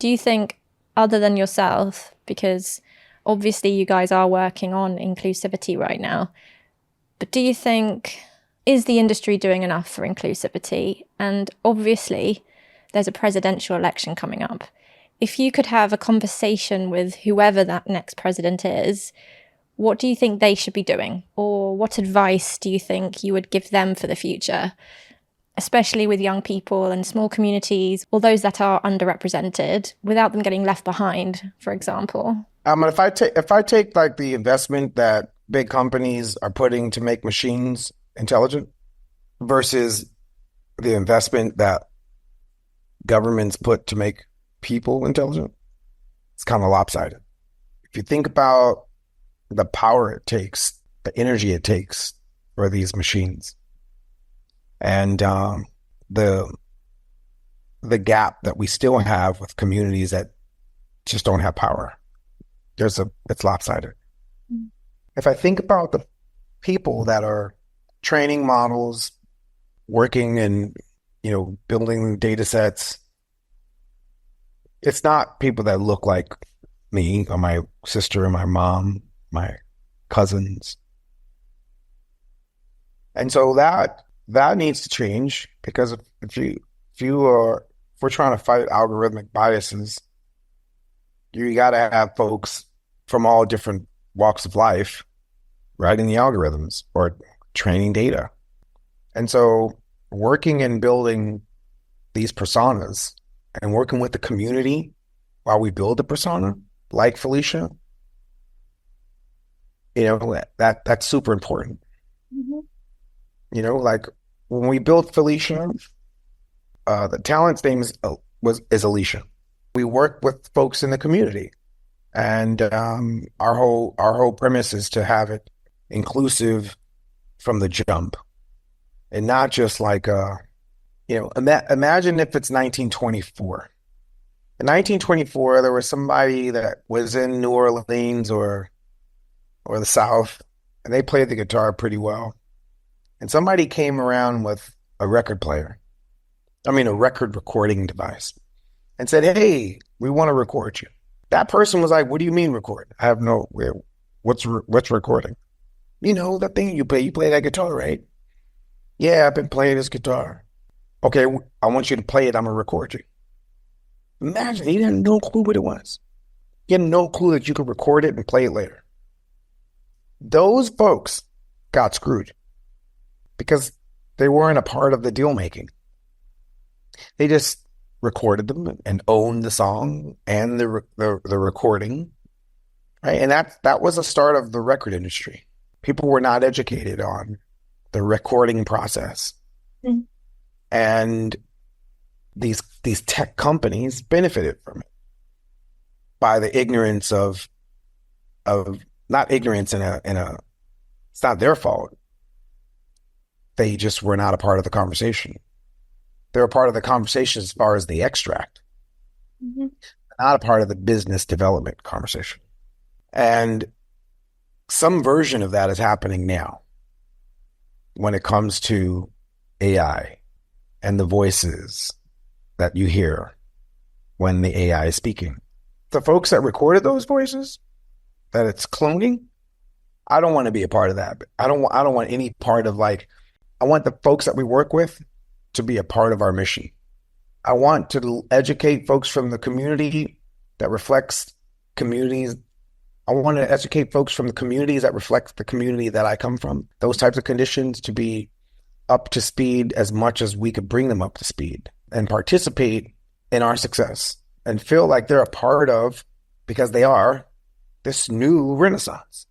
Do you think, other than yourself, because obviously you guys are working on inclusivity right now, but do you think, is the industry doing enough for inclusivity? And obviously, there's a presidential election coming up. If you could have a conversation with whoever that next president is, what do you think they should be doing? Or what advice do you think you would give them for the future, especially with young people and small communities, or those that are underrepresented, without them getting left behind, for example? If I take like the investment that big companies are putting to make machines intelligent versus the investment that governments put to make people intelligent, it's kind of lopsided. If you think about the power it takes, the energy it takes for these machines, and the gap that we still have with communities that just don't have power, it's lopsided. Mm-hmm. If I think about the people that are training models, working and building data sets, it's not people that look like me or my sister or my mom, my cousins. And so that needs to change, because if we're trying to fight algorithmic biases, you got to have folks from all different walks of life writing the algorithms or training data. And so working and building these personas and working with the community while we build the persona, like Fyilicia, that's super important. Mm-hmm. Like when we built Fyilicia, the talent's name is Alicia. We work with folks in the community, and our whole premise is to have it inclusive from the jump, and not just like imagine if it's 1924. In 1924, there was somebody that was in New Orleans or the South, and they played the guitar pretty well. And somebody came around with a record recording device, and said, "Hey, we want to record you." That person was like, "What do you mean record? I have no, what's recording?" That thing you play that guitar, right? "Yeah, I've been playing this guitar." "Okay, I want you to play it. I'm going to record you." Imagine, he had no clue what it was. He had no clue that you could record it and play it later. Those folks got screwed because they weren't a part of the deal making. They just recorded them and owned the song and the recording, right? And that was the start of the record industry. People were not educated on the recording process. Mm-hmm. And these tech companies benefited from it by the ignorance of not ignorance in a it's not their fault. They just were not a part of the conversation. They were part of the conversation as far as the extract, mm-hmm. not a part of the business development conversation. And some version of that is happening now when it comes to AI and the voices that you hear when the AI is speaking. The folks that recorded those voices, that it's cloning, I don't want to be a part of that. I don't want any part of I want the folks that we work with to be a part of our mission. I want to educate folks from the community that reflects communities. I want to educate folks from the communities that reflect the community that I come from. Those types of conditions to be up to speed as much as we could bring them up to speed and participate in our success and feel like they're a part of, because they are, this new renaissance.